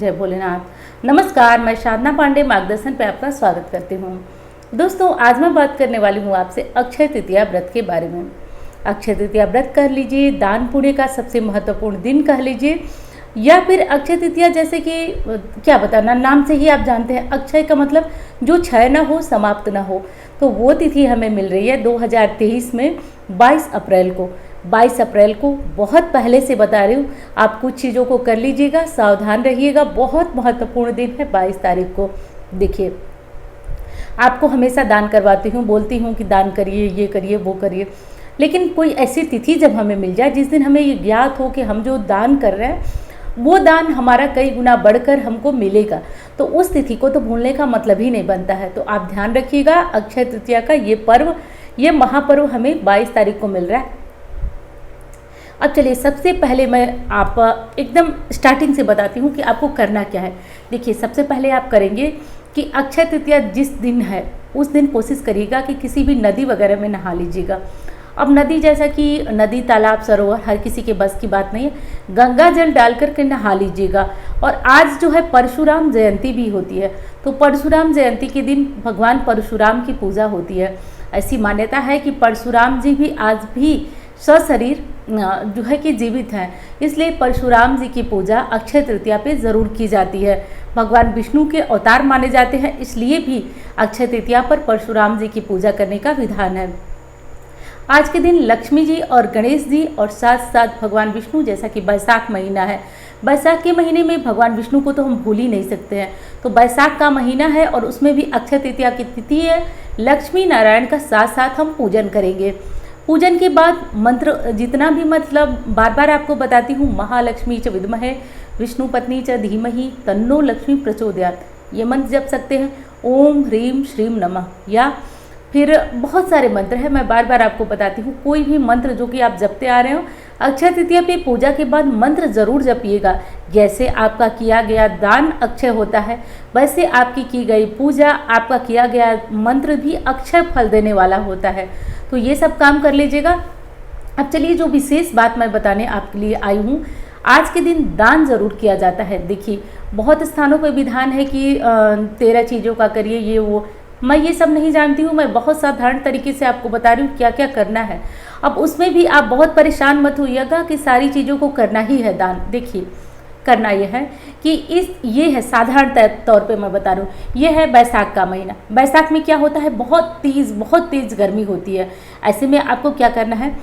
जय भोलेनाथ। नमस्कार, मैं साधना पांडे मार्गदर्शन पे आपका स्वागत करती हूँ। दोस्तों, आज मैं बात करने वाली हूँ आपसे अक्षय तृतीया व्रत के बारे में। अक्षय तृतीया व्रत कर लीजिए, दान पुण्य का सबसे महत्वपूर्ण दिन कह लीजिए, या फिर अक्षय तृतीया जैसे कि क्या बताना, नाम से ही आप जानते हैं अक्षय का मतलब जो क्षय न हो, समाप्त न हो। तो वो तिथि हमें मिल रही है 2023 में 22 अप्रैल को। 22 अप्रैल को बहुत पहले से बता रही हूँ, आप कुछ चीज़ों को कर लीजिएगा, सावधान रहिएगा। बहुत महत्वपूर्ण दिन है 22 तारीख को। देखिए, आपको हमेशा दान करवाती हूँ, बोलती हूँ कि दान करिए, ये करिए, वो करिए, लेकिन कोई ऐसी तिथि जब हमें मिल जाए जिस दिन हमें ये ज्ञात हो कि हम जो दान कर रहे हैं वो दान हमारा कई गुना बढ़कर हमको मिलेगा, तो उस तिथि को तो भूलने का मतलब ही नहीं बनता है। तो आप ध्यान रखिएगा, अक्षय तृतीया का ये पर्व, ये महापर्व हमें 22 तारीख को मिल रहा है। अब चलिए, सबसे पहले मैं आप एकदम स्टार्टिंग से बताती हूँ कि आपको करना क्या है। देखिए, सबसे पहले आप करेंगे कि अक्षय तृतीया जिस दिन है उस दिन कोशिश करिएगा कि किसी भी नदी वगैरह में नहा लीजिएगा। अब नदी, जैसा कि नदी, तालाब, सरोवर हर किसी के बस की बात नहीं है, गंगा जल डाल करके नहा लीजिएगा। और आज जो है परशुराम जयंती भी होती है, तो परशुराम जयंती के दिन भगवान परशुराम की पूजा होती है। ऐसी मान्यता है कि परशुराम जी भी आज भी सशरीर जो है कि जीवित हैं, इसलिए परशुराम जी की पूजा अक्षय तृतीया पे ज़रूर की जाती है। भगवान विष्णु के अवतार माने जाते हैं, इसलिए भी अक्षय तृतीया पर परशुराम जी की पूजा करने का विधान है। आज के दिन लक्ष्मी जी और गणेश जी और साथ साथ भगवान विष्णु, जैसा कि बैसाख महीना है, बैसाख के महीने में भगवान विष्णु को तो हम भूल ही नहीं सकते हैं। तो बैसाख का महीना है और उसमें भी अक्षय तृतीया की तिथि है। लक्ष्मी नारायण का साथ साथ हम पूजन करेंगे। पूजन के बाद मंत्र जितना भी, मतलब बार बार आपको बताती हूँ, महालक्ष्मी च विद्महे विष्णु पत्नी च धीमहि तन्नो लक्ष्मी प्रचोदयात्, ये मंत्र जप सकते हैं। ओम ह्रीम श्रीम नमः, या फिर बहुत सारे मंत्र हैं, मैं बार बार आपको बताती हूँ। कोई भी मंत्र जो कि आप जपते आ रहे हो, अक्षय तृतीया पे पूजा के बाद मंत्र ज़रूर जपिएगा। जैसे आपका किया गया दान अक्षय होता है, वैसे आपकी की गई पूजा, आपका किया गया मंत्र भी अक्षय फल देने वाला होता है। तो ये सब काम कर लीजिएगा। अब चलिए, जो विशेष बात मैं बताने आपके लिए आई हूँ, आज के दिन दान ज़रूर किया जाता है। देखिए, बहुत स्थानों पर विधान है कि 13 चीज़ों का करिए, ये वो, मैं ये सब नहीं जानती हूँ। मैं बहुत साधारण तरीके से आपको बता रही हूँ क्या क्या करना है। अब उसमें भी आप बहुत परेशान मत होइएगा कि सारी चीज़ों को करना ही है दान। देखिए, करना यह है कि ये है साधारण तौर पे मैं बता रही हूँ, ये है बैसाख का महीना। बैसाख में क्या होता है, बहुत तेज़ गर्मी होती है। ऐसे में आपको क्या करना है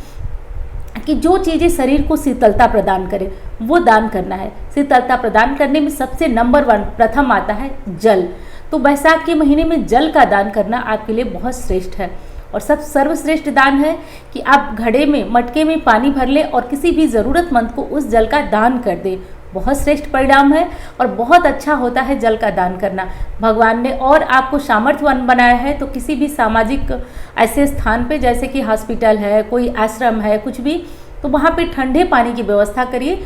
कि जो चीज़ें शरीर को शीतलता प्रदान करें वो दान करना है। शीतलता प्रदान करने में सबसे नंबर 1 प्रथम आता है जल। तो बैसाख के महीने में जल का दान करना आपके लिए बहुत श्रेष्ठ है। और सब सर्वश्रेष्ठ दान है कि आप घड़े में, मटके में पानी भर लें और किसी भी ज़रूरतमंद को उस जल का दान कर दें। बहुत श्रेष्ठ परिणाम है और बहुत अच्छा होता है जल का दान करना। भगवान ने और आपको सामर्थ्यवान बनाया है, तो किसी भी सामाजिक ऐसे स्थान पे, जैसे कि हॉस्पिटल है, कोई आश्रम है, कुछ भी, तो वहाँ पे ठंडे पानी की व्यवस्था करिए।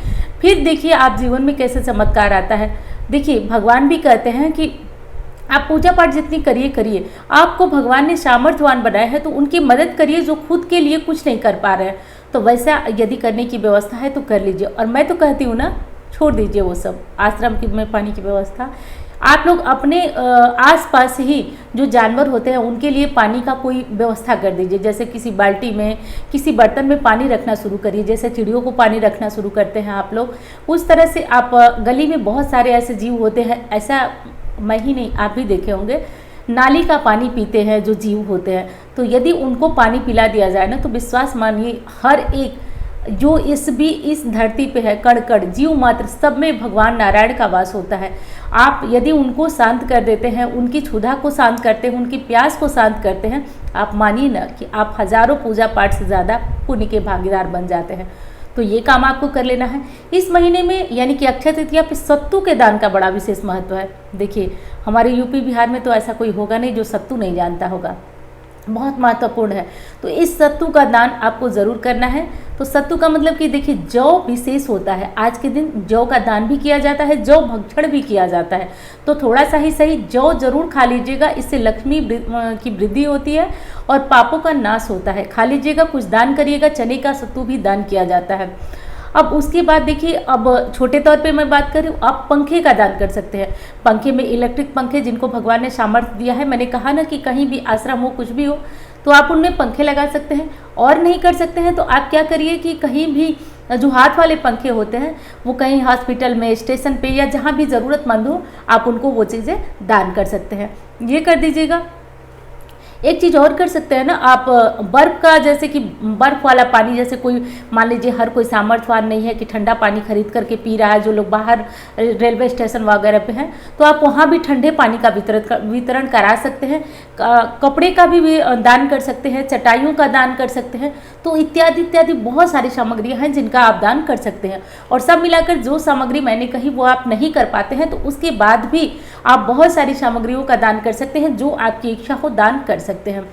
फिर देखिए आप जीवन में कैसे चमत्कार आता है। देखिए, भगवान भी कहते हैं कि आप पूजा पाठ जितनी करिए, आपको भगवान ने सामर्थ्यवान बनाया है, तो उनकी मदद करिए जो खुद के लिए कुछ नहीं कर पा रहे हैं। तो वैसा यदि करने की व्यवस्था है तो कर लीजिए। और मैं तो कहती हूँ ना, छोड़ दीजिए वो सब आश्रम में पानी की व्यवस्था। आप लोग अपने आसपास ही जो जानवर होते हैं उनके लिए पानी का कोई व्यवस्था कर दीजिए। जैसे किसी बाल्टी में, किसी बर्तन में पानी रखना शुरू करिए, जैसे चिड़ियों को पानी रखना शुरू करते हैं आप लोग, उस तरह से आप गली में बहुत सारे ऐसे जीव होते हैं, ऐसा मैं ही नहीं, आप भी देखे होंगे, नाली का पानी पीते हैं जो जीव होते हैं। तो यदि उनको पानी पिला दिया जाए ना, तो विश्वास मानिए हर एक जो इस धरती पे है, कण कण जीव मात्र, सब में भगवान नारायण का वास होता है। आप यदि उनको शांत कर देते हैं, उनकी क्षुधा को शांत करते हैं, उनकी प्यास को शांत करते हैं, आप मानिए ना कि आप हजारों पूजा पाठ से ज़्यादा पुण्य के भागीदार बन जाते हैं। तो ये काम आपको कर लेना है इस महीने में, यानी कि अक्षय तृतीया पे सत्तू के दान का बड़ा विशेष महत्व है। देखिए, हमारे यूपी बिहार में तो ऐसा कोई होगा नहीं जो सत्तू नहीं जानता होगा, बहुत महत्वपूर्ण है। तो इस सत्तू का दान आपको ज़रूर करना है। तो सत्तू का मतलब कि देखिए, जौ विशेष होता है। आज के दिन जौ का दान भी किया जाता है, जौ भक्षण भी किया जाता है। तो थोड़ा सा ही सही जौ जरूर खा लीजिएगा, इससे लक्ष्मी की वृद्धि होती है और पापों का नाश होता है। खा लीजिएगा, कुछ दान करिएगा। चने का सत्तू भी दान किया जाता है। अब उसके बाद देखिए, अब छोटे तौर पे मैं बात करूँ, आप पंखे का दान कर सकते हैं। पंखे में इलेक्ट्रिक पंखे जिनको भगवान ने सामर्थ्य दिया है, मैंने कहा ना कि कहीं भी आश्रम हो कुछ भी हो तो आप उनमें पंखे लगा सकते हैं। और नहीं कर सकते हैं तो आप क्या करिए कि कहीं भी जो हाथ वाले पंखे होते हैं वो कहीं हॉस्पिटल में, स्टेशन पे या जहाँ भी ज़रूरतमंद हो, आप उनको वो चीज़ें दान कर सकते हैं, ये कर दीजिएगा। एक चीज़ और कर सकते हैं ना आप, बर्फ़ का, जैसे कि बर्फ़ वाला पानी, जैसे कोई मान लीजिए हर कोई सामर्थ्यवान नहीं है कि ठंडा पानी खरीद करके पी रहा है, जो लोग बाहर रेलवे स्टेशन वगैरह पे हैं, तो आप वहाँ भी ठंडे पानी का वितरण करा सकते हैं। कपड़े का भी दान कर सकते हैं, चटाइयों का दान कर सकते हैं। तो इत्यादि इत्यादि बहुत सारी सामग्रियाँ हैं जिनका आप दान कर सकते हैं। और सब मिलाकर जो सामग्री मैंने कही वो आप नहीं कर पाते हैं तो उसके बाद भी आप बहुत सारी सामग्रियों का दान कर सकते हैं, जो आपकी इच्छा हो दान कर सकते हैं।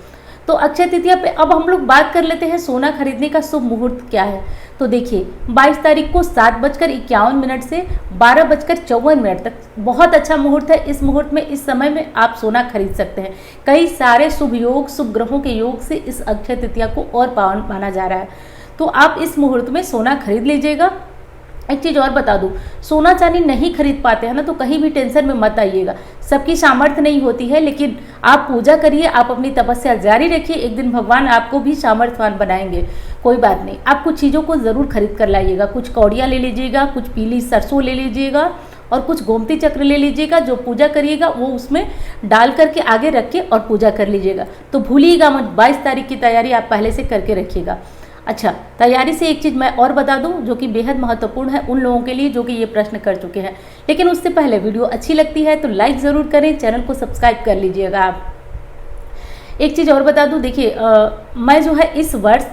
तो अक्षय तृतीया पे अब हम लोग बात कर लेते हैं सोना खरीदने का शुभ मुहूर्त क्या है। तो देखिए 22 तारीख को 7:51 से 12:54 तक बहुत अच्छा मुहूर्त है। इस मुहूर्त में, इस समय में आप सोना खरीद सकते हैं। कई सारे शुभ योग, शुभ ग्रहों के योग से इस अक्षय तृतीया को और पावन माना जा रहा है। तो आप इस मुहूर्त में सोना खरीद लीजिएगा। एक चीज़ और बता दूं, सोना चांदी नहीं खरीद पाते हैं ना तो कहीं भी टेंशन में मत आइएगा। सबकी सामर्थ्य नहीं होती है, लेकिन आप पूजा करिए, आप अपनी तपस्या जारी रखिए, एक दिन भगवान आपको भी सामर्थ्यवान बनाएंगे। कोई बात नहीं, आप कुछ चीज़ों को ज़रूर खरीद कर लाइएगा। कुछ कौड़ियाँ ले लीजिएगा, कुछ पीली सरसों ले लीजिएगा और कुछ गोमती चक्र ले लीजिएगा। जो पूजा करिएगा वो उसमें डाल करके आगे रख के और पूजा कर लीजिएगा। तो भूलिएगा मत, 22 तारीख की तैयारी आप पहले से करके रखिएगा। अच्छा, तैयारी से एक चीज़ मैं और बता दूं जो कि बेहद महत्वपूर्ण है उन लोगों के लिए जो कि ये प्रश्न कर चुके हैं। लेकिन उससे पहले वीडियो अच्छी लगती है तो लाइक ज़रूर करें, चैनल को सब्सक्राइब कर लीजिएगा आप। एक चीज़ और बता दूं, देखिए मैं जो है इस वर्ष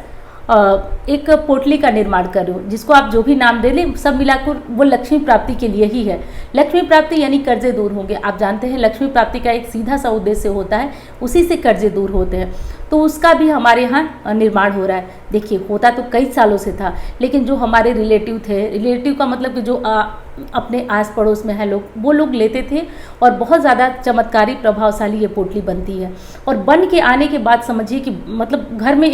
एक पोटली का निर्माण कर रही हूँ, जिसको आप जो भी नाम दे लें, सब मिलाकर वो लक्ष्मी प्राप्ति के लिए ही है। लक्ष्मी प्राप्ति यानी कर्जे दूर होंगे। आप जानते हैं लक्ष्मी प्राप्ति का एक सीधा सा उद्देश्य होता है, उसी से कर्जे दूर होते हैं। तो उसका भी हमारे यहाँ निर्माण हो रहा है। देखिए होता तो कई सालों से था, लेकिन जो हमारे रिलेटिव थे, रिलेटिव का मतलब कि जो अपने आस पड़ोस में है लोग, वो लोग लेते थे और बहुत ज़्यादा चमत्कारी प्रभावशाली ये पोटली बनती है। और बन के आने के बाद समझिए कि मतलब घर में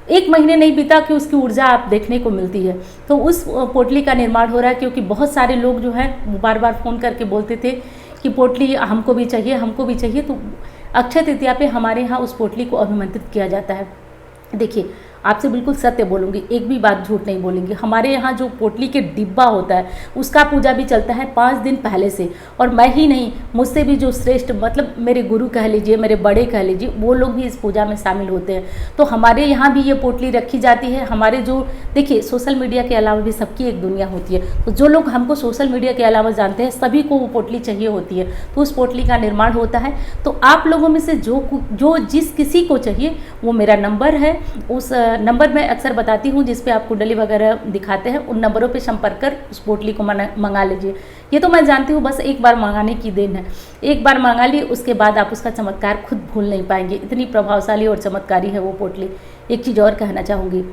एक महीने नहीं बीता कि उसकी ऊर्जा आप देखने को मिलती है। तो उस पोटली का निर्माण हो रहा है, क्योंकि बहुत सारे लोग जो हैं बार बार फ़ोन करके बोलते थे कि पोटली हमको भी चाहिए, हमको भी चाहिए। तो अक्षय तृतीया पे हमारे यहाँ उस पोटली को अभिमंत्रित किया जाता है। देखिए आपसे बिल्कुल सत्य बोलूँगी, एक भी बात झूठ नहीं बोलेंगी। हमारे यहाँ जो पोटली के डिब्बा होता है उसका पूजा भी चलता है 5 दिन पहले से। और मैं ही नहीं, मुझसे भी जो श्रेष्ठ मतलब मेरे गुरु कह लीजिए, मेरे बड़े कह लीजिए, वो लोग भी इस पूजा में शामिल होते हैं। तो हमारे यहाँ भी ये पोटली रखी जाती है। हमारे जो देखिए सोशल मीडिया के अलावा भी सबकी एक दुनिया होती है। तो जो लोग हमको सोशल मीडिया के अलावा जानते हैं सभी को वो पोटली चाहिए होती है। तो उस पोटली का निर्माण होता है। तो आप लोगों में से जो जिस किसी को चाहिए वो मेरा नंबर है, उस नंबर मैं अक्सर बताती हूँ जिस पे आप कुंडली वगैरह दिखाते हैं, उन नंबरों पे संपर्क कर उस पोटली को मंगा लीजिए। ये तो मैं जानती हूँ, बस एक बार मंगाने की देन है। एक बार मंगा ली, उसके बाद आप उसका चमत्कार खुद भूल नहीं पाएंगे। इतनी प्रभावशाली और चमत्कारी है वो पोटली। एक चीज़ और कहना चाहूँगी,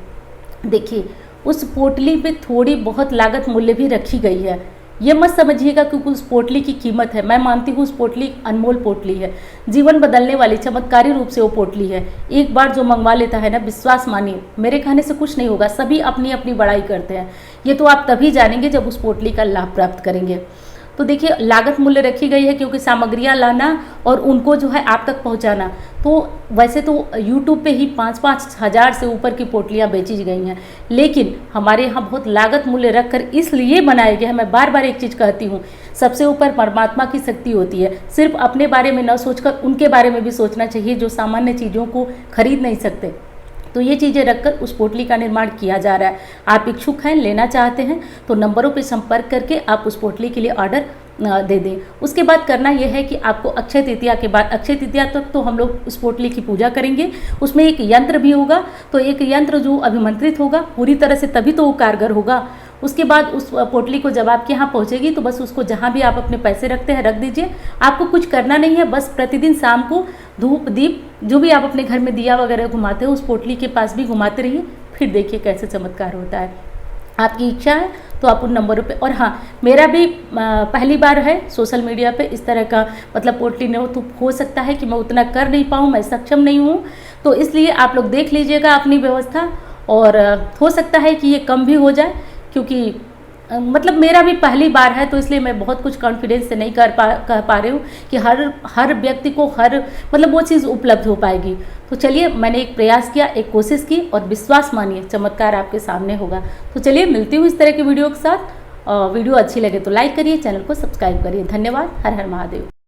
देखिए उस पोटली पे थोड़ी बहुत लागत मूल्य भी रखी गई है। ये मत समझिएगा क्योंकि उस पोटली की कीमत है। मैं मानती हूँ उस पोटली अनमोल पोटली है, जीवन बदलने वाली चमत्कारी रूप से वो पोटली है। एक बार जो मंगवा लेता है ना, विश्वास मानिए, मेरे कहने से कुछ नहीं होगा। सभी अपनी अपनी बड़ाई करते हैं, ये तो आप तभी जानेंगे जब उस पोटली का लाभ प्राप्त करेंगे। तो देखिए लागत मूल्य रखी गई है क्योंकि सामग्रियां लाना और उनको जो है आप तक पहुंचाना। तो वैसे तो YouTube पे ही 5-5 हज़ार से ऊपर की पोटलियां बेची गई हैं, लेकिन हमारे यहाँ बहुत लागत मूल्य रखकर इसलिए बनाए गए हैं। मैं बार बार एक चीज़ कहती हूँ, सबसे ऊपर परमात्मा की शक्ति होती है। सिर्फ अपने बारे में न सोचकर उनके बारे में भी सोचना चाहिए जो सामान्य चीज़ों को खरीद नहीं सकते। तो ये चीज़ें रखकर उस पोटली का निर्माण किया जा रहा है। आप इच्छुक हैं, लेना चाहते हैं तो नंबरों पर संपर्क करके आप उस पोटली के लिए ऑर्डर दे दें। उसके बाद करना यह है कि आपको अक्षय तृतीया के बाद, अक्षय तृतीया तक तो हम लोग उस पोटली की पूजा करेंगे। उसमें एक यंत्र भी होगा, तो एक यंत्र जो अभिमंत्रित होगा पूरी तरह से, तभी तो वो कारगर होगा। उसके बाद उस पोटली को जब आपके यहाँ पहुँचेगी तो बस उसको जहाँ भी आप अपने पैसे रखते हैं रख दीजिए। आपको कुछ करना नहीं है, बस प्रतिदिन शाम को धूप दीप जो भी आप अपने घर में दिया वगैरह घुमाते हो उस पोटली के पास भी घुमाते रहिए, फिर देखिए कैसे चमत्कार होता है। आपकी इच्छा है तो आप उन नंबरों पे। और हाँ, मेरा भी पहली बार है सोशल मीडिया पे इस तरह का मतलब पोटली ने, तो हो सकता है कि मैं उतना कर नहीं पाऊँ, मैं सक्षम नहीं हूँ। तो इसलिए आप लोग देख लीजिएगा अपनी व्यवस्था और हो सकता है कि ये कम भी हो जाए, क्योंकि मतलब मेरा भी पहली बार है, तो इसलिए मैं बहुत कुछ कॉन्फिडेंस से नहीं कह पा रही हूँ कि हर व्यक्ति को मतलब वो चीज़ उपलब्ध हो पाएगी। तो चलिए, मैंने एक प्रयास किया, एक कोशिश की, और विश्वास मानिए चमत्कार आपके सामने होगा। तो चलिए, मिलती हूँ इस तरह की वीडियो के साथ। वीडियो अच्छी लगे तो लाइक करिए, चैनल को सब्सक्राइब करिए। धन्यवाद। हर हर महादेव।